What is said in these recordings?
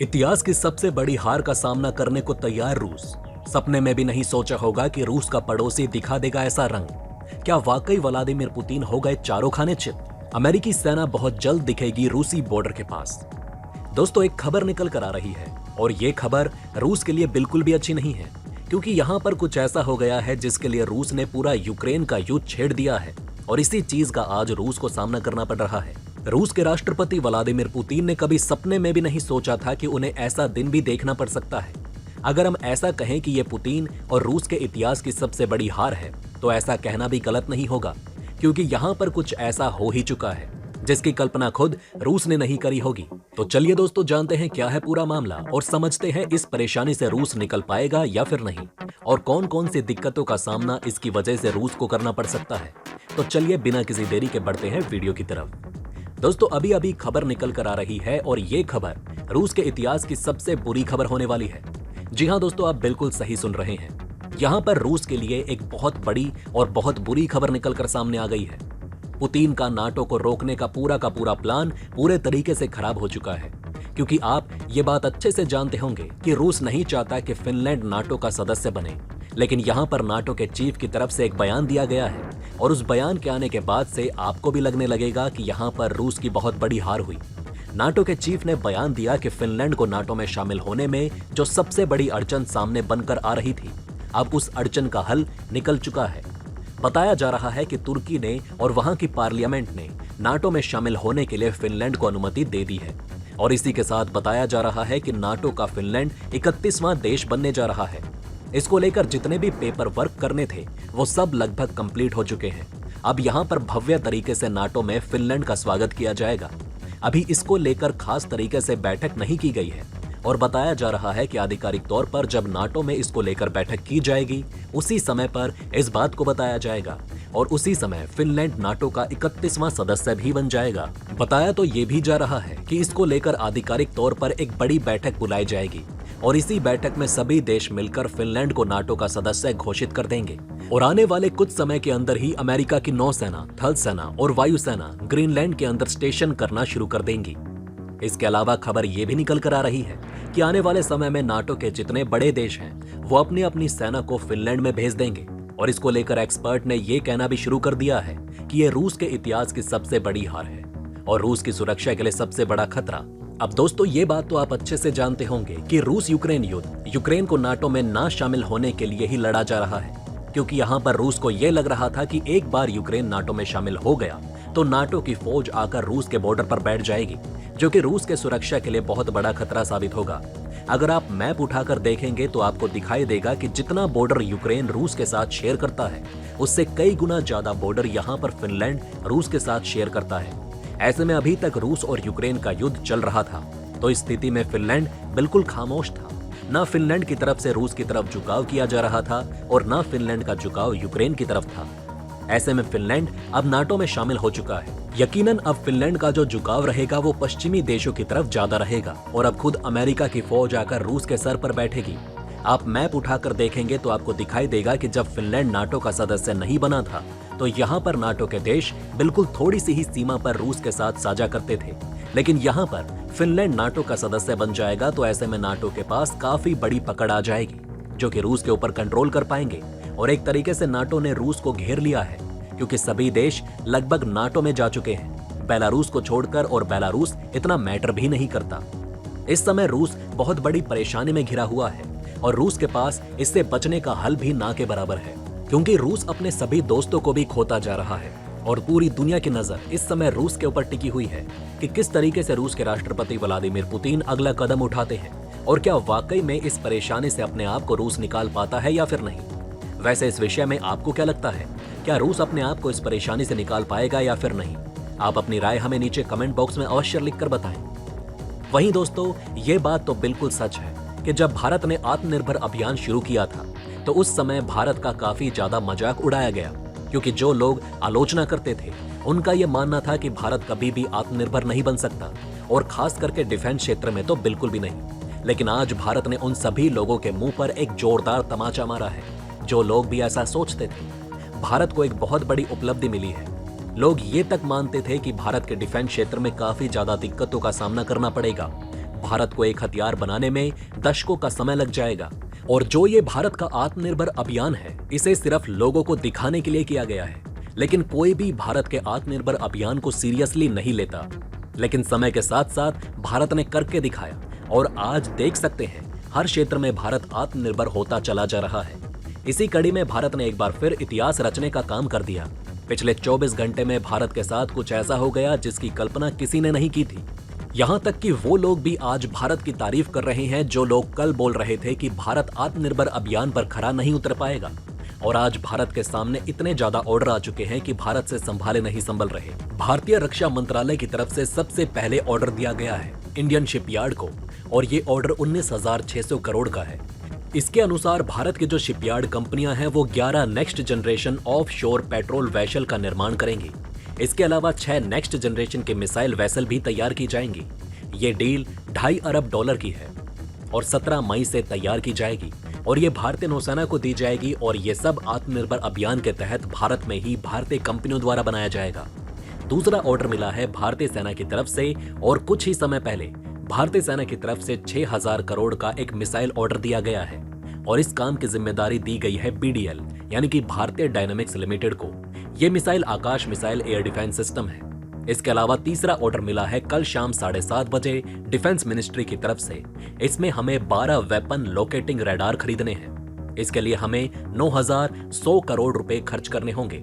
इतिहास की सबसे बड़ी हार का सामना करने को तैयार रूस। सपने में भी नहीं सोचा होगा कि रूस का पड़ोसी दिखा देगा ऐसा रंग। क्या वाकई व्लादिमीर पुतिन हो गए चारों खाने चित? अमेरिकी सेना बहुत जल्द दिखेगी रूसी बॉर्डर के पास। दोस्तों, एक खबर निकल कर आ रही है और ये खबर रूस के लिए बिल्कुल भी अच्छी नहीं है, क्योंकि यहाँ पर कुछ ऐसा हो गया है जिसके लिए रूस ने पूरा यूक्रेन का युद्ध छेड़ दिया है और इसी चीज का आज रूस को सामना करना पड़ रहा है। रूस के राष्ट्रपति व्लादिमीर पुतिन ने कभी सपने में भी नहीं सोचा था कि उन्हें ऐसा दिन भी देखना पड़ सकता है। अगर हम ऐसा कहें कि ये पुतिन और रूस के इतिहास की सबसे बड़ी हार है, तो ऐसा कहना भी गलत नहीं होगा, क्योंकि यहाँ पर कुछ ऐसा हो ही चुका है जिसकी कल्पना खुद रूस ने नहीं करी होगी। तो चलिए दोस्तों, जानते हैं क्या है पूरा मामला और समझते हैं इस परेशानी से रूस निकल पाएगा या फिर नहीं, और कौन कौन सी दिक्कतों का सामना इसकी वजह से रूस को करना पड़ सकता है। तो चलिए बिना किसी देरी के बढ़ते हैं वीडियो की तरफ। दोस्तों, अभी अभी खबर निकल कर आ रही है और ये खबर रूस के इतिहास की सबसे बुरी खबर होने वाली है। जी हाँ दोस्तों, आप बिल्कुल सही सुन रहे हैं। यहाँ पर रूस के लिए एक बहुत बड़ी और बहुत बुरी खबर निकल कर सामने आ गई है। पुतिन का नाटो को रोकने का पूरा प्लान पूरे तरीके से खराब हो चुका है, क्योंकि आप ये बात अच्छे से जानते होंगे कि रूस नहीं चाहता कि फिनलैंड नाटो का सदस्य बने। लेकिन यहाँ पर नाटो के चीफ की तरफ से एक बयान दिया गया है और उस बयान के आने के बाद से आपको भी लगने लगेगा कि यहाँ पर रूस की बहुत बड़ी हार हुई। नाटो के चीफ ने बयान दिया कि फिनलैंड को नाटो में शामिल होने में जो सबसे बड़ी अड़चन सामने बनकर आ रही थी, अब उस अड़चन का हल निकल चुका है। बताया जा रहा है कि तुर्की ने और वहां की पार्लियामेंट ने नाटो में शामिल होने के लिए फिनलैंड को अनुमति दे दी है और इसी के साथ बताया जा रहा है कि नाटो का फिनलैंड 31वां देश बनने जा रहा है। इसको लेकर जितने भी पेपर वर्क करने थे वो सब लगभग कंप्लीट हो चुके हैं। अब यहाँ पर भव्य तरीके से नाटो में फिनलैंड का स्वागत किया जाएगा। अभी इसको लेकर खास तरीके से बैठक नहीं की गई है और बताया जा रहा है कि आधिकारिक तौर पर जब नाटो में इसको लेकर बैठक की जाएगी, उसी समय पर इस बात को बताया जाएगा और उसी समय फिनलैंड नाटो का 31वां सदस्य भी बन जाएगा। बताया तो ये भी जा रहा है कि इसको लेकर आधिकारिक तौर पर एक बड़ी बैठक बुलाई जाएगी और इसी बैठक में सभी देश मिलकर फिनलैंड को नाटो का सदस्य घोषित कर देंगे और आने वाले कुछ समय के अंदर ही अमेरिका की नौसेना, थल सेना और वायुसेना ग्रीनलैंड के अंदर स्टेशन करना शुरू कर देंगी। इसके अलावा खबर ये भी निकल कर आ रही है कि आने वाले समय में नाटो के जितने बड़े देश हैं वो अपनी अपनी सेना को फिनलैंड में भेज देंगे और इसको लेकर एक्सपर्ट ने ये कहना भी शुरू कर दिया है कि ये रूस के इतिहास की सबसे बड़ी हार है और रूस की सुरक्षा के लिए सबसे बड़ा खतरा। अब दोस्तों, ये बात तो आप अच्छे से जानते होंगे कि रूस यूक्रेन युद्ध यूक्रेन को नाटो में ना शामिल होने के लिए ही लड़ा जा रहा है, क्योंकि यहाँ पर रूस को यह लग रहा था कि एक बार यूक्रेन नाटो में शामिल हो गया तो नाटो की फौज आकर रूस के बॉर्डर पर बैठ जाएगी, जो कि रूस के सुरक्षा के लिए बहुत बड़ा खतरा साबित होगा। अगर आप मैप उठाकर देखेंगे तो आपको दिखाई देगा कि जितना बॉर्डर यूक्रेन रूस के साथ शेयर करता है, उससे कई गुना ज्यादा बॉर्डर यहाँ पर फिनलैंड रूस के साथ शेयर करता है। ऐसे में अभी तक रूस और यूक्रेन का युद्ध चल रहा था, तो इस स्थिति में फिनलैंड बिल्कुल खामोश था। ना फिनलैंड की तरफ से रूस की तरफ झुकाव किया जा रहा था और ना फिनलैंड का झुकाव यूक्रेन की तरफ था। ऐसे में फिनलैंड अब नाटो में शामिल हो चुका है। यकीनन अब फिनलैंड का जो झुकाव रहेगा वो पश्चिमी देशों की तरफ ज्यादा रहेगा और अब खुद अमेरिका की फौज आकर रूस के सर पर बैठेगी। आप मैप उठाकर देखेंगे तो आपको दिखाई देगा कि जब फिनलैंड नाटो का सदस्य नहीं बना था तो यहाँ पर नाटो के देश बिल्कुल थोड़ी सी ही सीमा पर रूस के साथ साझा करते थे, लेकिन यहाँ पर फिनलैंड नाटो का सदस्य बन जाएगा तो ऐसे में नाटो के पास काफी बड़ी पकड़ आ जाएगी, जो कि रूस के ऊपर कंट्रोल कर पाएंगे। और एक तरीके से नाटो ने रूस को घेर लिया है, क्योंकि सभी देश लगभग नाटो में जा चुके हैं, बेलारूस को छोड़कर, और बेलारूस इतना मैटर भी नहीं करता। इस समय रूस बहुत बड़ी परेशानी में घिरा हुआ है और रूस के पास इससे बचने का हल भी ना के बराबर है, क्योंकि रूस अपने सभी दोस्तों को भी खोता जा रहा है और पूरी दुनिया की नजर इस समय रूस के ऊपर टिकी हुई है कि किस तरीके से रूस के राष्ट्रपति व्लादिमीर पुतिन अगला कदम उठाते हैं और क्या वाकई में इस परेशानी से अपने आप को रूस निकाल पाता है या फिर नहीं। वैसे इस विषय में आपको क्या लगता है, क्या रूस अपने आप को इस परेशानी से निकाल पाएगा या फिर नहीं? आप अपनी राय हमें नीचे कमेंट बॉक्स में अवश्य लिखकर बताएं। वहीं दोस्तों, ये बात तो बिल्कुल सच है कि जब भारत ने आत्मनिर्भर अभियान शुरू किया था तो उस समय भारत का काफी ज्यादा मजाक उड़ाया गया, क्योंकि जो लोग आलोचना करते थे उनका यह मानना था कि भारत कभी भी आत्मनिर्भर नहीं बन सकता और खास करके डिफेंस क्षेत्र में तो बिल्कुल भी नहीं। लेकिन आज भारत ने उन सभी लोगों के मुंह पर एक जोरदार तमाचा मारा है जो लोग भी ऐसा सोचते थे। भारत को एक बहुत बड़ी उपलब्धि मिली है। लोग ये तक मानते थे कि भारत के डिफेंस क्षेत्र में काफी ज्यादा दिक्कतों का सामना करना पड़ेगा, भारत को एक हथियार बनाने में दशकों का समय लग जाएगा। और जो ये भारत का आत्मनिर्भर अभियान है, इसे सिर्फ लोगों को दिखाने के लिए किया गया है। लेकिन कोई भी भारत के आत्मनिर्भर अभियान को सीरियसली नहीं लेता। लेकिन समय के साथ साथ भारत ने करके दिखाया और आज देख सकते हैं हर क्षेत्र में भारत आत्मनिर्भर होता चला जा रहा है। इसी कड़ी में भारत ने एक बार फिर इतिहास रचने का काम कर दिया। पिछले 24 घंटे में भारत के साथ कुछ ऐसा हो गया जिसकी कल्पना किसी ने नहीं की थी। यहाँ तक कि वो लोग भी आज भारत की तारीफ कर रहे हैं जो लोग कल बोल रहे थे कि भारत आत्मनिर्भर अभियान पर खरा नहीं उतर पाएगा। और आज भारत के सामने इतने ज्यादा ऑर्डर आ चुके हैं कि भारत से संभाले नहीं संभल रहे। भारतीय रक्षा मंत्रालय की तरफ से सबसे पहले ऑर्डर दिया गया है इंडियन शिपयार्ड को, और ये ऑर्डर 19,600 करोड़ का है। इसके अनुसार भारत की जो शिपयार्ड कंपनियां हैं वो 11 नेक्स्ट जनरेशन ऑफ शोर पेट्रोल वेसल का निर्माण करेंगी। इसके अलावा 6 नेक्स्ट जनरेशन के मिसाइल वेसल भी तैयार की जाएंगी। ये डील $2.5 अरब की है और 17 मई से तैयार की जाएगी और ये भारतीय नौसेना को दी जाएगी। और ये सब आत्मनिर्भर अभियान के तहत भारत में ही भारतीय कंपनियों द्वारा बनाया जाएगा। दूसरा ऑर्डर मिला है भारतीय सेना की तरफ से और कुछ ही समय पहले भारतीय सेना की तरफ से 6,000 करोड़ का एक मिसाइल ऑर्डर दिया गया है और इस काम की जिम्मेदारी दी गई है BDL यानी कि भारतीय डायनामिक्स लिमिटेड को। ये मिसाइल आकाश मिसाइल एयर डिफेंस सिस्टम है। इसके अलावा तीसरा ऑर्डर मिला है कल शाम 7:30 बजे डिफेंस मिनिस्ट्री की तरफ से। इसमें हमें 12 वेपन लोकेटिंग रडार खरीदने हैं। इसके लिए हमें 9,100 करोड़ रुपए खर्च करने होंगे।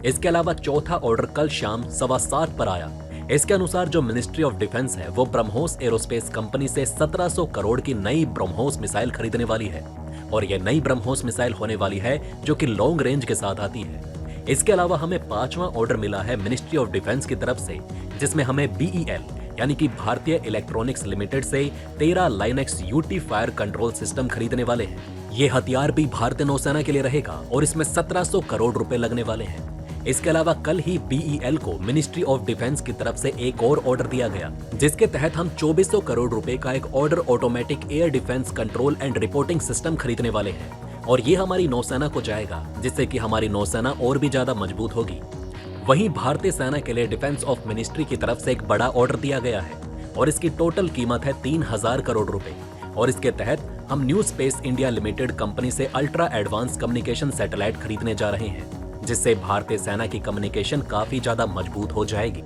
इसके अलावा चौथा ऑर्डर कल शाम 7:15 पर आया। इसके अनुसार जो मिनिस्ट्री ऑफ डिफेंस है वो ब्रह्मोस एरोस्पेस कंपनी से 1700 करोड़ की नई ब्रह्मोस मिसाइल खरीदने वाली है और यह नई ब्रह्मोस मिसाइल होने वाली है जो कि लॉन्ग रेंज के साथ आती है। इसके अलावा हमें 5वां ऑर्डर मिला है मिनिस्ट्री ऑफ डिफेंस की तरफ से, जिसमें हमें BEL यानी कि भारतीय इलेक्ट्रॉनिक्स लिमिटेड से 13 Linux UT fire control system खरीदने वाले हैं। ये हथियार भी भारतीय नौसेना के लिए रहेगा और इसमें 1700 करोड़ रुपए लगने वाले हैं। इसके अलावा कल ही BEL को मिनिस्ट्री ऑफ डिफेंस की तरफ से एक और ऑर्डर दिया गया, जिसके तहत हम 2400 करोड़ रुपए का एक order automatic air defence control and reporting system खरीदने वाले हैं और ये हमारी नौसेना को जाएगा, जिससे कि हमारी नौसेना और भी ज्यादा मजबूत होगी। वहीं भारतीय सेना के लिए डिफेंस ऑफ मिनिस्ट्री की तरफ से एक बड़ा ऑर्डर दिया गया है और इसकी टोटल कीमत है 3000 करोड़ रुपए और इसके तहत हम new space India limited company से अल्ट्रा एडवांस कम्युनिकेशन सैटेलाइट खरीदने जा रहे हैं, जिससे भारतीय सेना की कम्युनिकेशन काफी ज्यादा मजबूत हो जाएगी।